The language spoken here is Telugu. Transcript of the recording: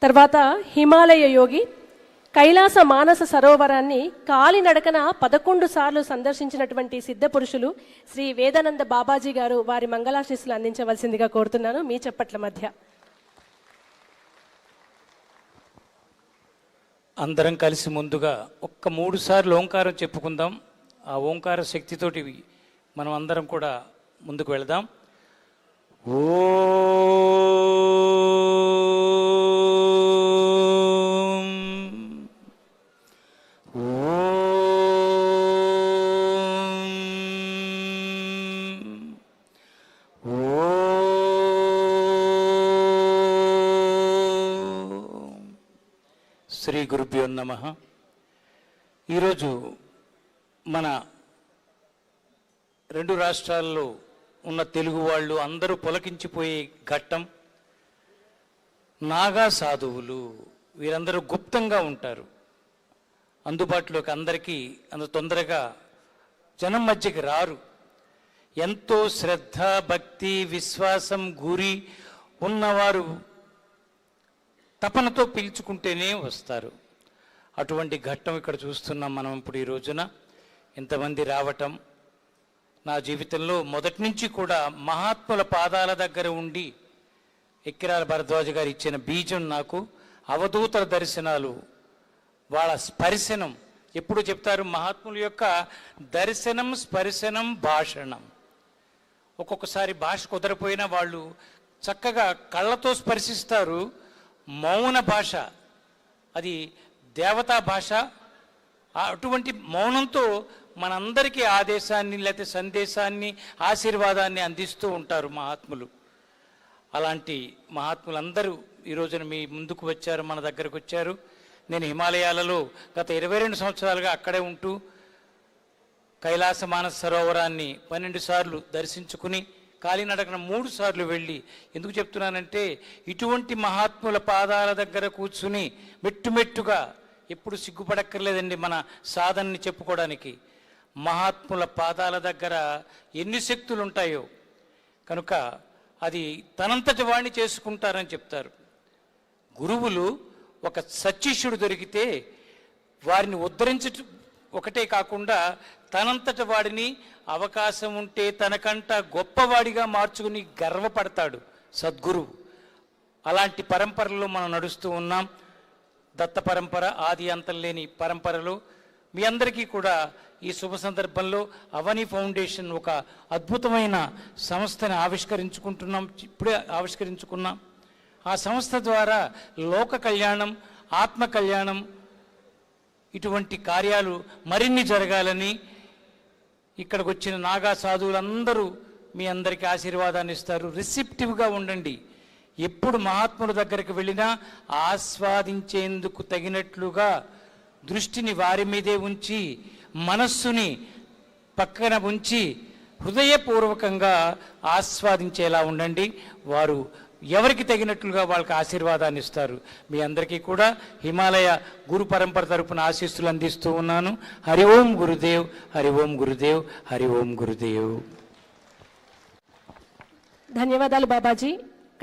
తర్వాత హిమాలయ యోగి కైలాస మానస సరోవరాన్ని కాలినడకన 11 సార్లు సందర్శించినటువంటి సిద్ధ పురుషులు శ్రీ వేదానంద బాబాజీ గారు వారి మంగళాశీస్సులు అందించవలసిందిగా కోరుతున్నాను మీ చప్పట్ల మధ్య. అందరం కలిసి ముందుగా ఒక్క 3 సార్లు ఓంకారం చెప్పుకుందాం. ఆ ఓంకార శక్తితోటి మనం అందరం కూడా ముందుకు వెళదాం. ఓ శ్రీ గురుభ్యో నమః. ఈరోజు మన 2 రాష్ట్రాల్లో ఉన్న తెలుగు వాళ్ళు అందరూ పులకించిపోయే ఘట్టం. నాగా సాధువులు వీరందరూ గుప్తంగా ఉంటారు, అందుబాటులోకి అందరికీ అంత తొందరగా జనం మధ్యకి రారు. ఎంతో శ్రద్ధ, భక్తి, విశ్వాసం, గురి ఉన్నవారు తపనతో పిలుచుకుంటేనే వస్తారు. అటువంటి ఘట్టం ఇక్కడ చూస్తున్నాం మనం ఇప్పుడు. ఈ రోజున ఇంతమంది రావటం నా జీవితంలో మొదటి నుంచి కూడా మహాత్ముల పాదాల దగ్గర ఉండి ఎక్కిరాల భరద్వాజ గారు ఇచ్చిన బీజం నాకు. అవధూతల దర్శనాలు, వాళ్ళ స్పర్శనం ఎప్పుడు చెప్తారు, మహాత్ముల యొక్క దర్శనం, స్పర్శనం, భాషణం. ఒక్కొక్కసారి భాష కుదరపోయినా వాళ్ళు చక్కగా కళ్ళతో స్పర్శిస్తారు. మౌన భాష, అది దేవతా భాష. అటువంటి మౌనంతో మనందరికీ ఆదేశాన్ని లేకపోతే సందేశాన్ని, ఆశీర్వాదాన్ని అందిస్తూ ఉంటారు మహాత్ములు. అలాంటి మహాత్ములందరూ ఈ రోజున మీ ముందుకు వచ్చారు, మన దగ్గరకు వచ్చారు. నేను హిమాలయాలలో గత 22 సంవత్సరాలుగా అక్కడే ఉంటూ కైలాస మానస సరోవరాన్ని 12 సార్లు దర్శించుకుని కాలినడకన 3 సార్లు వెళ్ళి, ఎందుకు చెప్తున్నానంటే ఇటువంటి మహాత్ముల పాదాల దగ్గర కూర్చుని మెట్టుమెట్టుగా ఎప్పుడు సిగ్గుపడక్కర్లేదండి మన సాధనని చెప్పుకోవడానికి. మహాత్ముల పాదాల దగ్గర ఎన్ని శక్తులు ఉంటాయో కనుక అది తనంతటి వాణ్ణి చేసుకుంటారని చెప్తారు. గురువులు ఒక సత్శిష్యుడు దొరికితే వారిని ఉద్ధరించడం ఒకటే కాకుండా తనంతటి వాడిని అవకాశం ఉంటే తనకంట గొప్పవాడిగా మార్చుకుని గర్వపడతాడు సద్గురువు. అలాంటి పరంపరలో మనం నడుస్తూ ఉన్నాం. దత్త పరంపర, ఆది అంతం లేని పరంపరలో మీ అందరికీ కూడా ఈ శుభ సందర్భంలో అవని ఫౌండేషన్ ఒక అద్భుతమైన సంస్థని ఆవిష్కరించుకుంటున్నాం. ఇప్పుడే ఆవిష్కరించుకున్నాం. ఆ సంస్థ ద్వారా లోక కళ్యాణం, ఆత్మ కళ్యాణం ఇటువంటి కార్యాలు మరిన్ని జరగాలని ఇక్కడికి వచ్చిన నాగా సాధువులందరూ మీ అందరికీ ఆశీర్వాదాన్ని ఇస్తారు. రిసెప్టివ్గా ఉండండి. ఎప్పుడు మహాత్ముల దగ్గరికి వెళ్ళినా ఆస్వాదించేందుకు తగినట్లుగా దృష్టిని వారి మీదే ఉంచి, మనస్సుని పక్కన ఉంచి హృదయపూర్వకంగా ఆస్వాదించేలా ఉండండి. వారు ఎవరికి తగినట్లుగా వాళ్ళకి ఆశీర్వాదాన్ని ఇస్తారు. మీ అందరికీ కూడా హిమాలయ గురు పరంపర తరపున ఆశీస్సులు అందిస్తూ ఉన్నాను. హరి ఓం గురుదేవ్, హరి ఓం గురుదేవ్, హరి ఓం గురుదేవ్. ధన్యవాదాలు బాబాజీ.